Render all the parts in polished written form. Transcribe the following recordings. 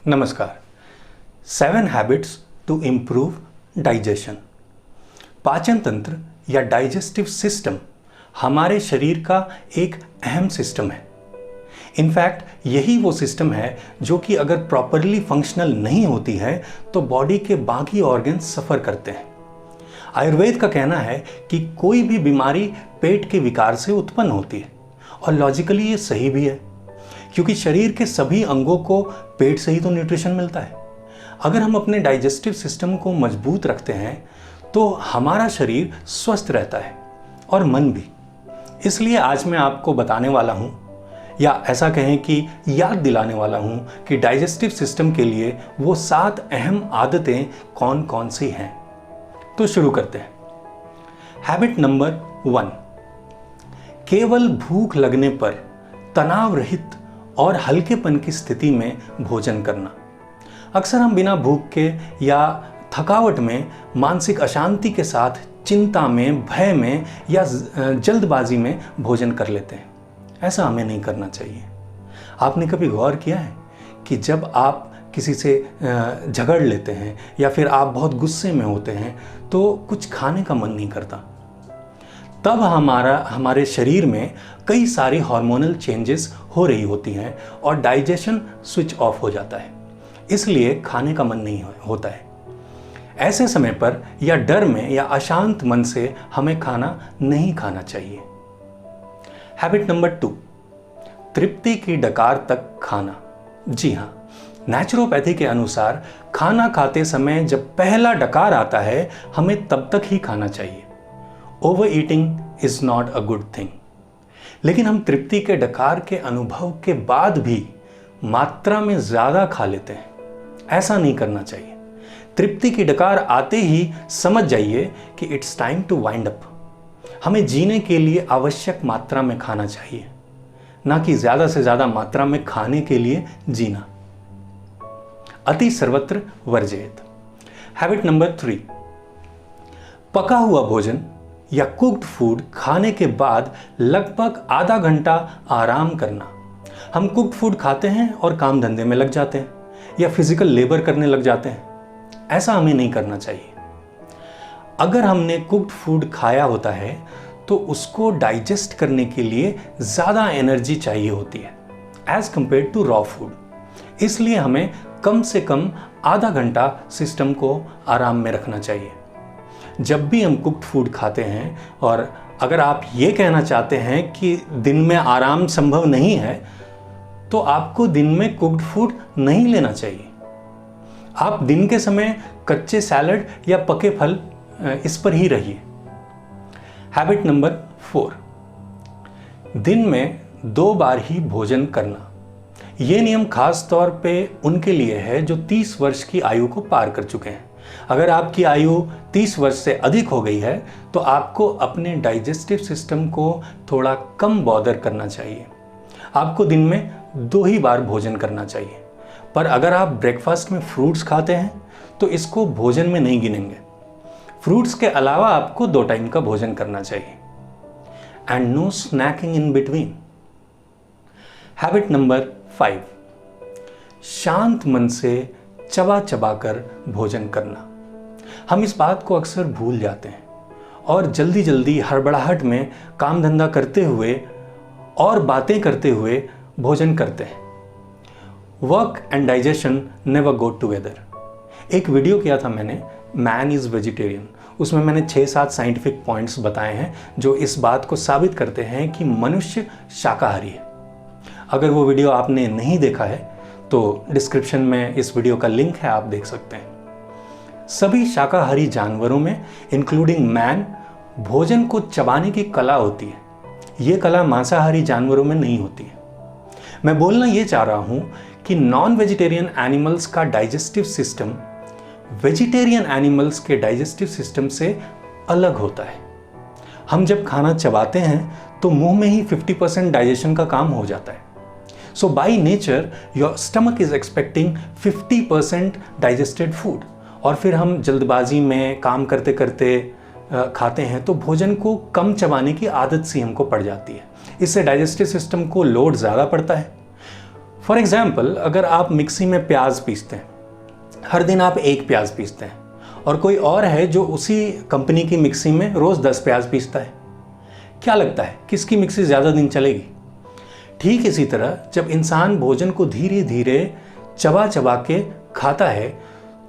नमस्कार। 7 habits to improve digestion. पाचन तंत्र या डाइजेस्टिव सिस्टम हमारे शरीर का एक अहम सिस्टम है। इनफैक्ट यही वो सिस्टम है जो कि अगर प्रॉपरली फंक्शनल नहीं होती है तो बॉडी के बाकी ऑर्गन्स सफ़र करते हैं। आयुर्वेद का कहना है कि कोई भी बीमारी पेट के विकार से उत्पन्न होती है और लॉजिकली ये सही भी है, क्योंकि शरीर के सभी अंगों को पेट से ही तो न्यूट्रिशन मिलता है। अगर हम अपने डाइजेस्टिव सिस्टम को मजबूत रखते हैं तो हमारा शरीर स्वस्थ रहता है और मन भी। इसलिए आज मैं आपको बताने वाला हूँ, या ऐसा कहें कि याद दिलाने वाला हूँ कि डाइजेस्टिव सिस्टम के लिए वो 7 अहम आदतें कौन कौन सी हैं। तो शुरू करते हैं। हैबिट नंबर 1, केवल भूख लगने पर तनाव रहित और हल्केपन की स्थिति में भोजन करना। अक्सर हम बिना भूख के या थकावट में, मानसिक अशांति के साथ, चिंता में, भय में या जल्दबाजी में भोजन कर लेते हैं। ऐसा हमें नहीं करना चाहिए। आपने कभी गौर किया है कि जब आप किसी से झगड़ लेते हैं या फिर आप बहुत गुस्से में होते हैं तो कुछ खाने का मन नहीं करता। तब हमारे शरीर में कई सारी हार्मोनल चेंजेस हो रही होती हैं और डाइजेशन स्विच ऑफ हो जाता है, इसलिए खाने का मन नहीं होता है। ऐसे समय पर या डर में या अशांत मन से हमें खाना नहीं खाना चाहिए। हैबिट नंबर 2, तृप्ति की डकार तक खाना। जी हाँ, नेचुरोपैथी के अनुसार खाना खाते समय जब पहला डकार आता है हमें तब तक ही खाना चाहिए। Over eating is not a good thing. लेकिन हम तृप्ति के डकार के अनुभव के बाद भी मात्रा में ज़्यादा खा लेते हैं। ऐसा नहीं करना चाहिए। तृप्ति की डकार आते ही समझ जाइए कि it's time to wind up. हमें जीने के लिए आवश्यक मात्रा में खाना चाहिए, ना कि ज़्यादा से ज़्यादा मात्रा में खाने के लिए जीना। अति सर्वत्र वर्जयेत। हैबिट नंबर 3, पका हुआ भोजन या कुक्ड फूड खाने के बाद लगभग आधा घंटा आराम करना। हम कुक्ड फूड खाते हैं और काम धंधे में लग जाते हैं या फिजिकल लेबर करने लग जाते हैं। ऐसा हमें नहीं करना चाहिए। अगर हमने कुक्ड फूड खाया होता है तो उसको डाइजेस्ट करने के लिए ज़्यादा एनर्जी चाहिए होती है as compare to raw food. इसलिए हमें कम से कम आधा घंटा सिस्टम को आराम में रखना चाहिए जब भी हम कुक्ड फूड खाते हैं। और अगर आप ये कहना चाहते हैं कि दिन में आराम संभव नहीं है तो आपको दिन में कुक्ड फूड नहीं लेना चाहिए। आप दिन के समय कच्चे सैलड या पके फल इस पर ही रहिए। हैबिट नंबर 4, दिन में 2 बार ही भोजन करना। ये नियम खास तौर पे उनके लिए है जो 30 वर्ष की आयु को पार कर चुके हैं। अगर आपकी आयु 30 वर्ष से अधिक हो गई है तो आपको अपने डाइजेस्टिव सिस्टम को थोड़ा कम बॉदर करना चाहिए। आपको दिन में 2 ही बार भोजन करना चाहिए। पर अगर आप ब्रेकफास्ट में फ्रूट्स खाते हैं तो इसको भोजन में नहीं गिनेंगे। फ्रूट्स के अलावा आपको 2 टाइम का भोजन करना चाहिए। And no snacking in between. Habit number 5, शांत मन से चबा चबा कर भोजन करना। हम इस बात को अक्सर भूल जाते हैं और जल्दी जल्दी हड़बड़ाहट में काम धंधा करते हुए और बातें करते हुए भोजन करते हैं। Work and digestion never go together. एक वीडियो किया था मैंने, मैन इज़ वेजिटेरियन। उसमें मैंने 6-7 साइंटिफिक पॉइंट्स बताए हैं जो इस बात को साबित करते हैं कि मनुष्य शाकाहारी है। अगर वो वीडियो आपने नहीं देखा है तो डिस्क्रिप्शन में इस वीडियो का लिंक है, आप देख सकते हैं। सभी शाकाहारी जानवरों में इंक्लूडिंग मैन भोजन को चबाने की कला होती है। ये कला मांसाहारी जानवरों में नहीं होती है। मैं बोलना ये चाह रहा हूँ कि नॉन वेजिटेरियन एनिमल्स का डाइजेस्टिव सिस्टम वेजिटेरियन एनिमल्स के डाइजेस्टिव सिस्टम से अलग होता है। हम जब खाना चबाते हैं तो मुंह में ही 50% डाइजेशन का काम हो जाता है। So by nature your stomach is expecting 50% digested food। और फिर हम जल्दबाजी में काम करते करते खाते हैं तो भोजन को कम चबाने की आदत सी हमको पड़ जाती है। इससे डाइजेस्टिव सिस्टम को लोड ज़्यादा पड़ता है। फॉर एग्जाम्पल, अगर आप मिक्सी में प्याज पीसते हैं, हर दिन आप 1 प्याज पीसते हैं, और कोई और है जो उसी कंपनी की मिक्सी में रोज़ 10 प्याज पीसता है, क्या लगता है किसकी मिक्सी ज़्यादा दिन चलेगी? ठीक इसी तरह जब इंसान भोजन को धीरे धीरे चबा चबा के खाता है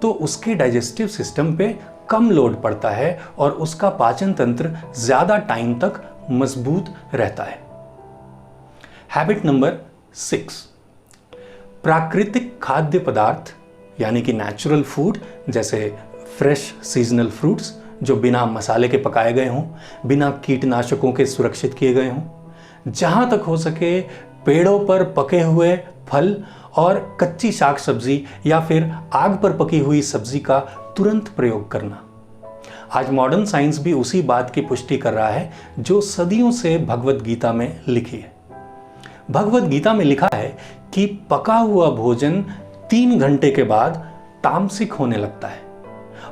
तो उसके डाइजेस्टिव सिस्टम पे कम लोड पड़ता है और उसका पाचन तंत्र ज़्यादा टाइम तक मजबूत रहता है। हैबिट नंबर 6, प्राकृतिक खाद्य पदार्थ यानी कि नेचुरल फूड, जैसे फ्रेश सीजनल फ्रूट्स जो बिना मसाले के पकाए गए हों, बिना कीटनाशकों के सुरक्षित किए गए हों, जहाँ तक हो सके पेड़ों पर पके हुए फल और कच्ची शाक सब्जी या फिर आग पर पकी हुई सब्जी का तुरंत प्रयोग करना। आज मॉडर्न साइंस भी उसी बात की पुष्टि कर रहा है जो सदियों से भगवत गीता में लिखी है। भगवत गीता में लिखा है कि पका हुआ भोजन 3 घंटे के बाद तामसिक होने लगता है,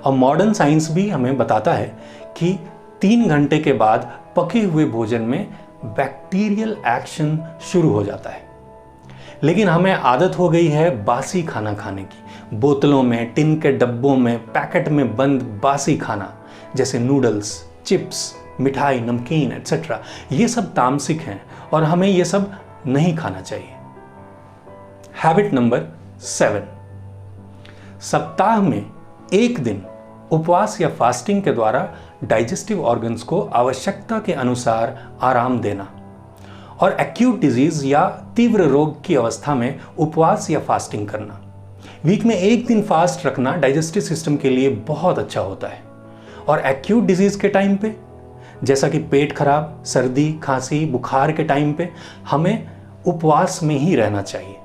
और मॉडर्न साइंस भी हमें बताता है कि 3 घंटे के बाद पके हुए भोजन में बैक्टीरियल एक्शन शुरू हो जाता है। लेकिन हमें आदत हो गई है बासी खाना खाने की, बोतलों में, टिन के डब्बों में, पैकेट में बंद बासी खाना, जैसे नूडल्स, चिप्स, मिठाई, नमकीन एटसेट्रा। ये सब तामसिक हैं और हमें ये सब नहीं खाना चाहिए। हैबिट नंबर 7, सप्ताह में 1 दिन उपवास या फास्टिंग के द्वारा डाइजेस्टिव ऑर्गन्स को आवश्यकता के अनुसार आराम देना, और एक्यूट डिजीज या तीव्र रोग की अवस्था में उपवास या फास्टिंग करना। वीक में 1 दिन फास्ट रखना डाइजेस्टिव सिस्टम के लिए बहुत अच्छा होता है। और एक्यूट डिजीज के टाइम पे, जैसा कि पेट खराब, सर्दी, खांसी, बुखार के टाइम पे हमें उपवास में ही रहना चाहिए।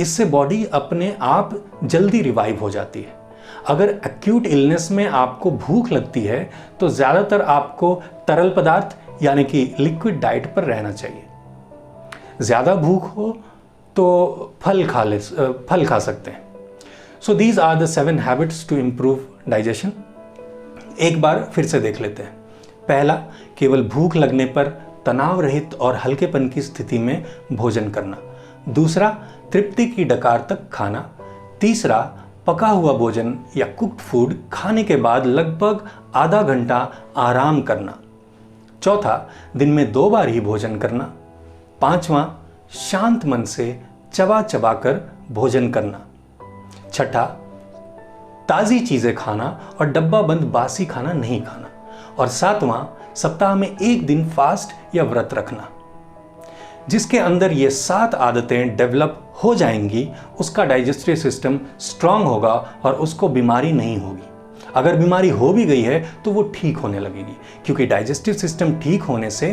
इससे बॉडी अपने आप जल्दी रिवाइव हो जाती है। अगर एक्यूट इलनेस में आपको भूख लगती है तो ज़्यादातर आपको तरल पदार्थ यानी कि लिक्विड डाइट पर रहना चाहिए। ज़्यादा भूख हो तो फल खा सकते हैं। So these are the 7 habits to improve digestion. एक बार फिर से देख लेते हैं। पहला, केवल भूख लगने पर तनाव रहित और हल्केपन की स्थिति में भोजन करना। दूसरा, तृप्ति की डकार तक खाना। तीसरा, पका हुआ भोजन या कुक्ड फूड खाने के बाद लगभग आधा घंटा आराम करना। चौथा, दिन में 2 बार ही भोजन करना। पांचवा, शांत मन से चबा चबा कर भोजन करना। छठा, ताज़ी चीज़ें खाना और डब्बा बंद बासी खाना नहीं खाना। और सातवां, सप्ताह में 1 दिन फास्ट या व्रत रखना। जिसके अंदर ये 7 आदतें डेवलप हो जाएंगी उसका डाइजेस्टिव सिस्टम स्ट्रांग होगा और उसको बीमारी नहीं होगी। अगर बीमारी हो भी गई है तो वो ठीक होने लगेगी, क्योंकि डाइजेस्टिव सिस्टम ठीक होने से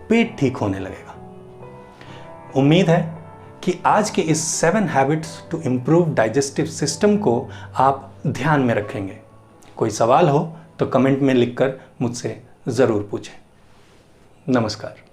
पेट ठीक होने लगेगा। उम्मीद है कि आज के इस 7 habits to improve digestive system को आप ध्यान में रखेंगे। कोई सवाल हो तो कमेंट में लिखकर मुझसे ज़रूर पूछें। नमस्कार।